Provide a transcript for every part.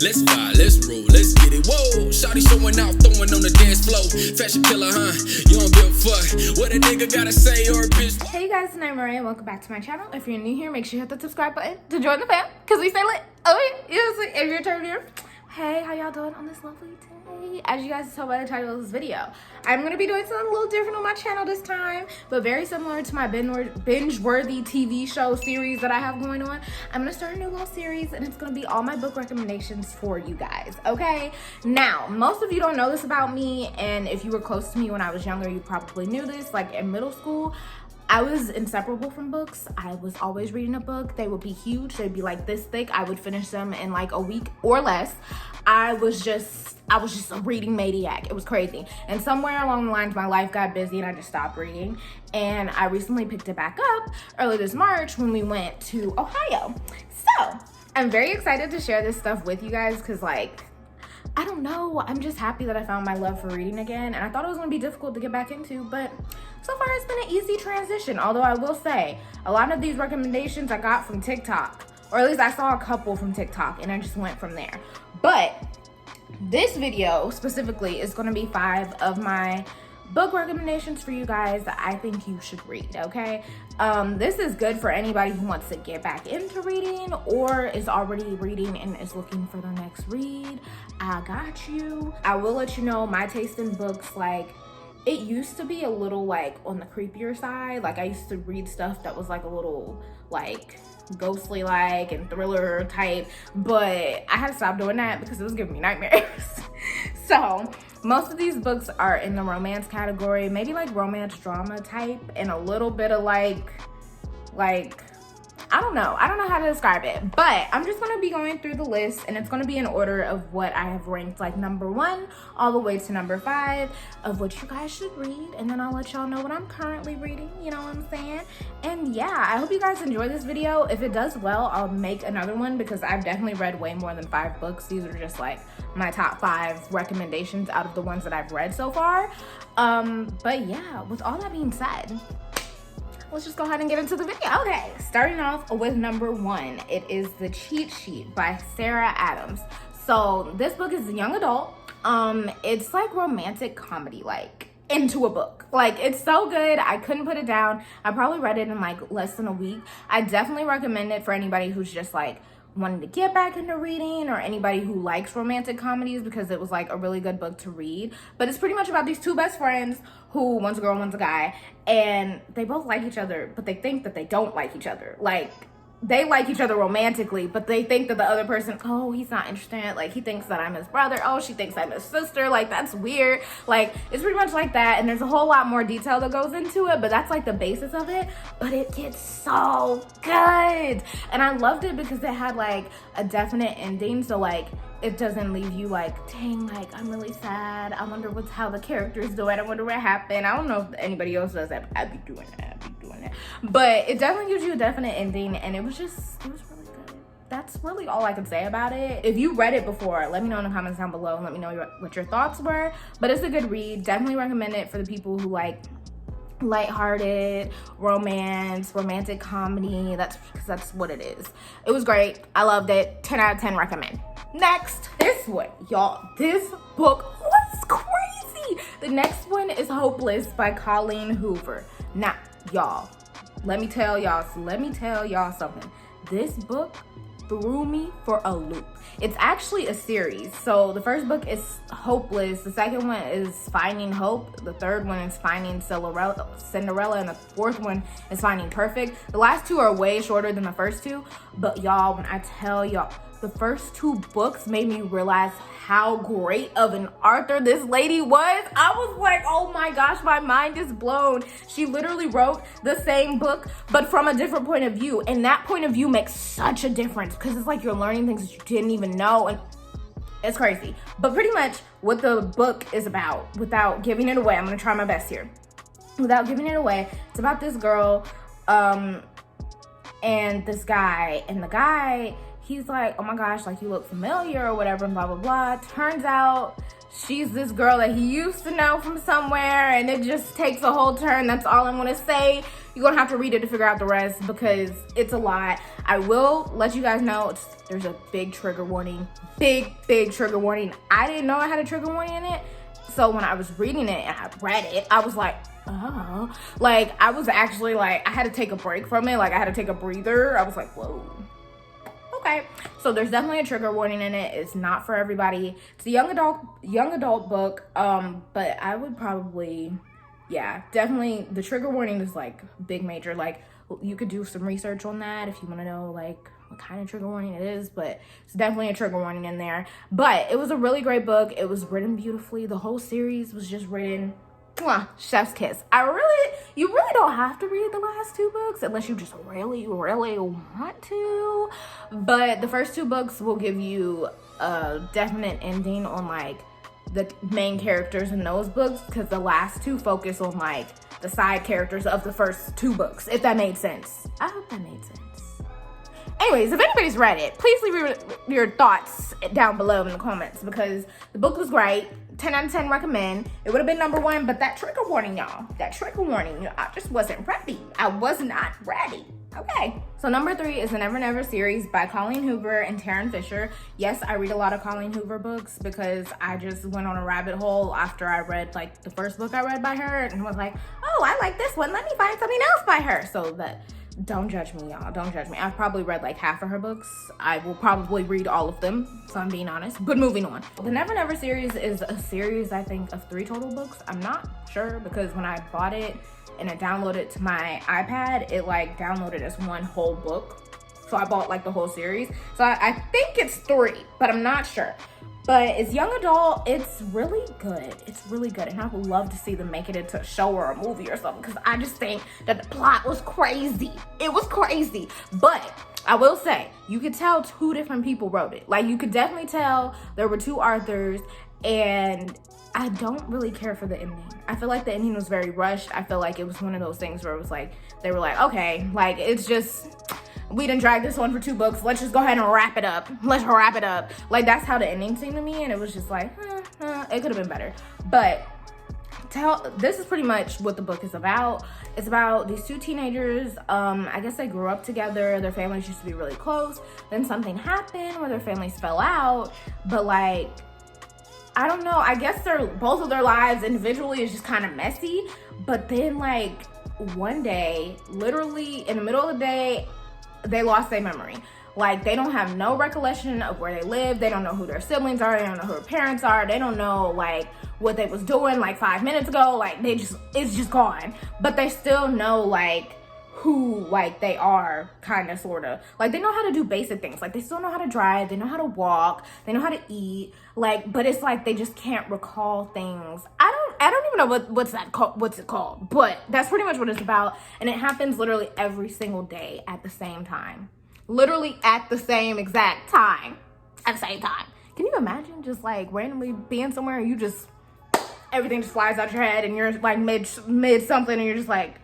Let's vibe, let's roll, let's get it. Whoa, shawty showing out, throwing on the dance floor. Fashion killer, huh? You don't give a fuck what a nigga gotta say or a bitch. Hey guys, it's naimahrae and welcome back to my channel. If you're new here, make sure you hit the subscribe button to join the fam, because we stay lit. Oh yeah, you know, if you're turning here. Hey, how y'all doing on this lovely day? As you guys can tell by the title of this video, I'm going to be doing something a little different on my channel this time, but very similar to my binge-worthy TV show series that I have going on. I'm going to start a new little series, and it's going to be all my book recommendations for you guys, okay? Now, most of you don't know this about me, and if you were close to me when I was younger, you probably knew this. Like in middle school, I was inseparable from books. I was always reading a book. They would be huge. They'd be like this thick. I would finish them in like a week or less. I was just a reading maniac. It was crazy. And somewhere along the lines, my life got busy and I just stopped reading. And I recently picked it back up early this March when we went to Ohio. So I'm very excited to share this stuff with you guys because, like, I don't know, I'm just happy that I found my love for reading again, and I thought it was going to be difficult to get back into, but so far it's been an easy transition. Although I will say, a lot of these recommendations I got from TikTok, or at least I saw a couple from TikTok, and I just went from there. But this video specifically is going to be 5 of my book recommendations for you guys that I think you should read, okay? This is good for anybody who wants to get back into reading or is already reading and is looking for the next read. I got you. I will let you know my taste in books, like, it used to be a little like on the creepier side. Like I used to read stuff that was like a little like ghostly like and thriller type, but I had to stop doing that because it was giving me nightmares. So most of these books are in the romance category, maybe like romance drama type, and a little bit of like I don't know how to describe it, but I'm just gonna be going through the list, and it's gonna be in order of what I have ranked, like number 1 all the way to number 5 of what you guys should read, and then I'll let y'all know what I'm currently reading, you know what I'm saying? And yeah, I hope you guys enjoy this video. If it does well, I'll make another one because I've definitely read way more than 5 books. These are just like my top 5 recommendations out of the ones that I've read so far. But yeah, with all that being said, let's just go ahead and get into the video. Okay, starting off with number 1, it is The Cheat Sheet by Sarah Adams. So this book is a young adult. It's like romantic comedy, like into a book. Like, it's so good. I couldn't put it down. I probably read it in like less than a week. I definitely recommend it for anybody who's just like wanting to get back into reading, or anybody who likes romantic comedies, because it was like a really good book to read. But it's pretty much about these 2 best friends who, one's a girl, one's a guy, and they both like each other, but they think that they don't like each other. Like, they like each other romantically, but they think that the other person, oh, he's not interested. Like, he thinks that I'm his brother. Oh, she thinks I'm his sister. Like, that's weird. Like, it's pretty much like that. And there's a whole lot more detail that goes into it, but that's like the basis of it. But it gets so good. And I loved it because it had like a definite ending. So like, it doesn't leave you like, dang, like, I'm really sad. I wonder how the characters do it. I wonder what happened. I don't know if anybody else does that, but I'd be doing that. But it definitely gives you a definite ending, and it was really good. That's really all I can say about it. If you read it before, let me know in the comments down below and let me know what your thoughts were. But it's a good read. Definitely recommend it for the people who like lighthearted romance, romantic comedy. That's what it is. It was great. I loved it. 10 out of 10 recommend. Next, this one, y'all. This book was crazy. The next one is Hopeless by Colleen Hoover. Now, y'all, let me tell y'all something. This book threw me for a loop. It's actually a series. So the first book is Hopeless, the second one is Finding Hope, the third one is Finding Cinderella, and the fourth one is Finding Perfect. The last 2 are way shorter than the first 2, but y'all, when I tell y'all, the first 2 books made me realize how great of an author this lady was. I was like, oh my gosh, my mind is blown. She literally wrote the same book, but from a different point of view. And that point of view makes such a difference because it's like you're learning things that you didn't even know. And it's crazy. But pretty much what the book is about, without giving it away, I'm gonna try my best here. Without giving it away, it's about this girl and this guy. And the guy, he's like, oh my gosh, like, you look familiar or whatever, and blah, blah, blah. Turns out she's this girl that he used to know from somewhere, and it just takes a whole turn. That's all I'm gonna say. You're gonna have to read it to figure out the rest because it's a lot. I will let you guys know there's a big trigger warning. Big trigger warning. I didn't know I had a trigger warning in it. So when I was reading it and I read it, I was like, oh. Like, I was actually like, I had to take a break from it. Like, I had to take a breather. I was like, whoa. Okay, so there's definitely a trigger warning in it. It's not for everybody. It's a young adult book, but I would probably, yeah, definitely, the trigger warning is like big major. Like, you could do some research on that if you want to know like what kind of trigger warning it is, but it's definitely a trigger warning in there. But it was a really great book. It was written beautifully. The whole series was just written, mwah, chef's kiss. You really don't have to read the last 2 books unless you just really want to. But the first 2 books will give you a definite ending on like the main characters in those books, because the last 2 focus on like the side characters of the first 2 books, if that made sense. I hope that made sense. Anyways, if anybody's read it, please leave your thoughts down below in the comments, because the book was great. 10 out of 10 recommend. It would have been number 1, but that trigger warning, y'all. That trigger warning, I just wasn't ready. I was not ready. Okay. So number 3 is the Never Never series by Colleen Hoover and Taryn Fisher. Yes, I read a lot of Colleen Hoover books because I just went on a rabbit hole after I read like the first book I read by her and was like, oh, I like this one. Let me find something else by her. So that, don't judge me, y'all. Don't judge me. I've probably read like half of her books. I will probably read all of them, so I'm being honest. But moving on. The Never Never series is a series, I think, of 3 total books. I'm not sure because when I bought it and it downloaded to my iPad, it like downloaded as one whole book. So I bought like the whole series. So I think it's 3, but I'm not sure. But it's young adult. It's really good. It's really good. And I would love to see them make it into a show or a movie or something, because I just think that the plot was crazy. It was crazy. But I will say, you could tell 2 different people wrote it. Like, you could definitely tell there were 2 authors, and I don't really care for the ending. I feel like the ending was very rushed. I feel like it was one of those things where it was like, they were like, okay, like, it's just, we done dragged this one for 2 books. Let's just go ahead and wrap it up. Let's wrap it up. Like, that's how the ending seemed to me. And it was just like, it could have been better. But this is pretty much what the book is about. It's about these 2 teenagers. I guess they grew up together. Their families used to be really close. Then something happened where their families fell out. But like, I don't know. I guess both of their lives individually is just kind of messy. But then like one day, literally in the middle of the day, they lost their memory. Like, they don't have no recollection of where they live. They don't know who their siblings are. They don't know who their parents are. They don't know like what they was doing like 5 minutes ago. Like, it's just gone. But they still know like who like they are, kind of, sort of. Like, they know how to do basic things. Like, they still know how to drive. They know how to walk. They know how to eat. Like, but it's like they just can't recall things. I don't even know what's it called, but that's pretty much what it's about. And it happens literally every single day at the same time. Literally at the same exact time. At the same time. Can you imagine just like randomly being somewhere and you just, everything just flies out your head and you're like mid something and you're just like,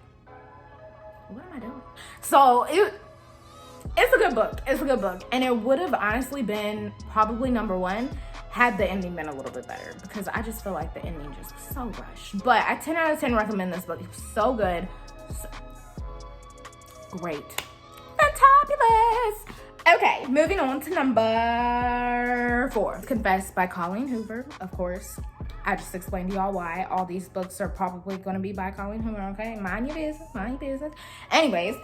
what am I doing? So it's a good book. It's a good book. And it would have honestly been probably number 1 had the ending been a little bit better, because I just feel like the ending just was so rushed. But I 10 out of 10 recommend this book. It was so good. So great. Fantabulous. Okay, moving on to number 4. Confess by Colleen Hoover, of course. I just explained to y'all why all these books are probably going to be by Colleen Hoover, okay? Mind your business, mind your business. Anyways,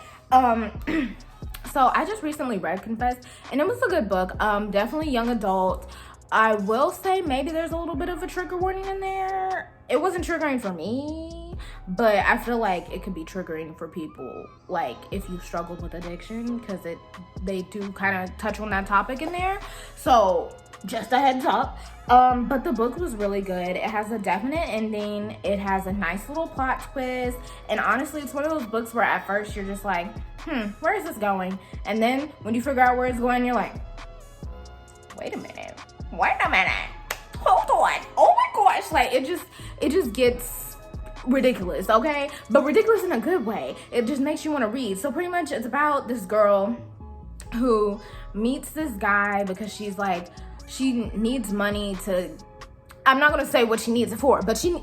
so I just recently read Confess, and it was a good book. Definitely young adult. I will say maybe there's a little bit of a trigger warning in there. It wasn't triggering for me, but I feel like it could be triggering for people, like if you struggled with addiction, because they do kind of touch on that topic in there. So just a heads up. But the book was really good. It has a definite ending. It has a nice little plot twist. And honestly, it's one of those books where at first you're just like, where is this going? And then when you figure out where it's going, you're like, wait a minute. Hold on. Oh my gosh. Like, it just gets ridiculous, okay? But ridiculous in a good way. It just makes you want to read. So pretty much it's about this girl. who meets this guy because she's like, she needs money to, I'm not gonna say what she needs it for, but she's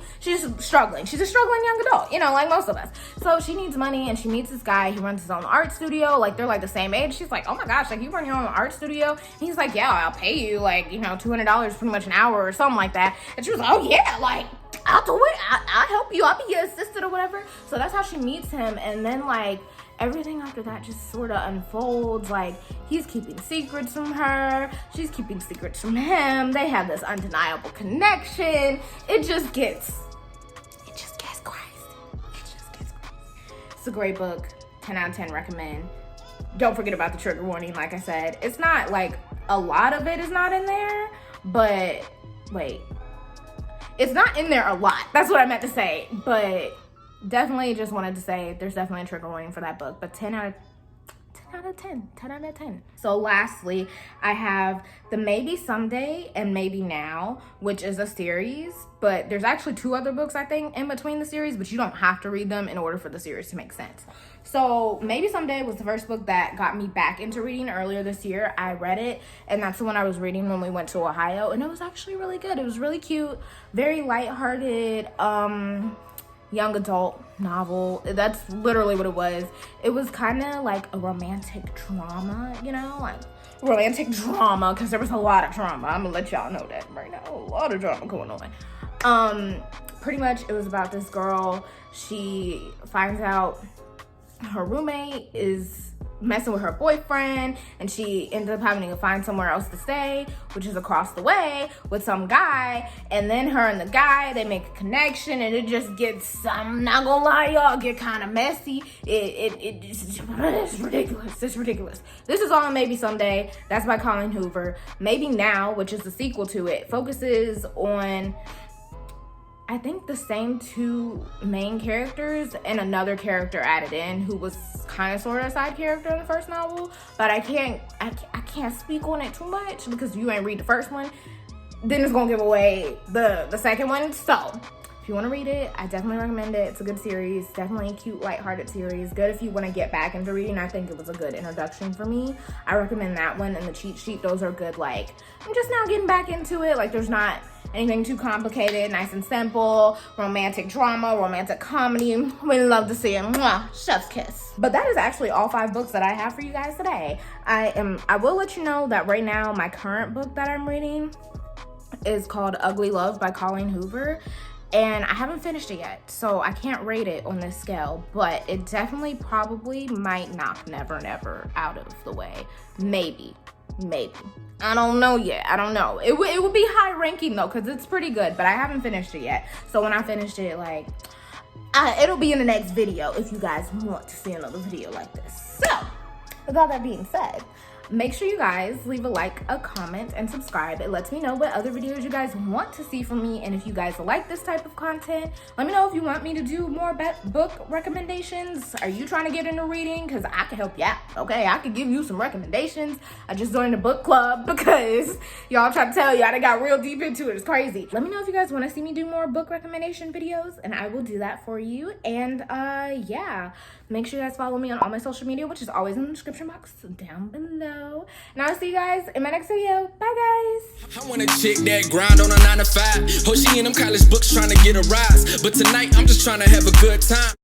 struggling. She's a struggling young adult, you know, like most of us. So she needs money, and she meets this guy. He runs his own art studio. Like, they're like the same age. She's like, oh my gosh, like, you run your own art studio? And he's like, yeah, I'll pay you like, you know, $200 pretty much an hour or something like that. And she was like, oh yeah, like, I'll do it. I'll help you. I'll be your assistant or whatever. So that's how she meets him. And then like everything after that just sort of unfolds. Like, he's keeping secrets from her. She's keeping secrets from him. They have this undeniable connection. It just gets crazy. It's a great book. 10 out of 10 recommend. Don't forget about the trigger warning. Like I said, it's not like a lot of it is not in there, but wait. It's not in there a lot. That's what I meant to say. But definitely just wanted to say there's definitely a trigger warning for that book. But 10 out of 10. So lastly, I have the Maybe Someday and Maybe Now, which is a series. But there's actually 2 other books, I think, in between the series. But you don't have to read them in order for the series to make sense. So Maybe Someday was the first book that got me back into reading earlier this year. I read it, and that's the one I was reading when we went to Ohio, and it was actually really good. It was really cute, very lighthearted, young adult novel. That's literally what it was. It was kind of like a romantic drama, you know, like romantic drama, because there was a lot of drama. I'm gonna let y'all know that right now. A lot of drama going on. Pretty much it was about this girl. She finds out her roommate is messing with her boyfriend, and she ended up having to find somewhere else to stay, which is across the way, with some guy. And then her and the guy, they make a connection, and it just gets, I'm not gonna lie, y'all, get kind of messy. It's ridiculous. This is all in Maybe Someday. That's by Colleen Hoover. Maybe Now, which is the sequel to it, focuses on, I think, the same 2 main characters and another character added in who was kind of sort of a side character in the first novel. But I can't speak on it too much because you ain't read the first one. Then it's gonna give away the second one. So if you want to read it, I definitely recommend it. It's a good series, definitely a cute, lighthearted series. Good if you want to get back into reading. I think it was a good introduction for me. I recommend that one and the cheat sheet. Those are good. Like, I'm just now getting back into it. Like, there's not anything too complicated, nice and simple, romantic drama, romantic comedy. We love to see it. Mwah, chef's kiss. But that is actually all 5 books that I have for you guys today. I will let you know that right now my current book that I'm reading is called Ugly Love by Colleen Hoover. And I haven't finished it yet, so I can't rate it on this scale, but it definitely probably might knock Never Never out of the way. Maybe. I don't know yet. I don't know. It would be high ranking though, because it's pretty good, but I haven't finished it yet. So when I finish it, like, it'll be in the next video if you guys want to see another video like this. So, with all that being said, make sure you guys leave a like, a comment, and subscribe. It lets me know what other videos you guys want to see from me, and if you guys like this type of content, let me know if you want me to do more book recommendations. Are you trying to get into reading? Because I can help you out, okay? I can give you some recommendations. I just joined a book club because y'all trying to tell you I done got real deep into it. It's crazy. Let me know if you guys want to see me do more book recommendation videos, and I will do that for you. And yeah, make sure you guys follow me on all my social media, which is always in the description box down below. And I'll see you guys in my next video. Bye, guys. I want a chick that grind on a 9 to 5. Oh, she in them college books trying to get a rise. But tonight, I'm just trying to have a good time.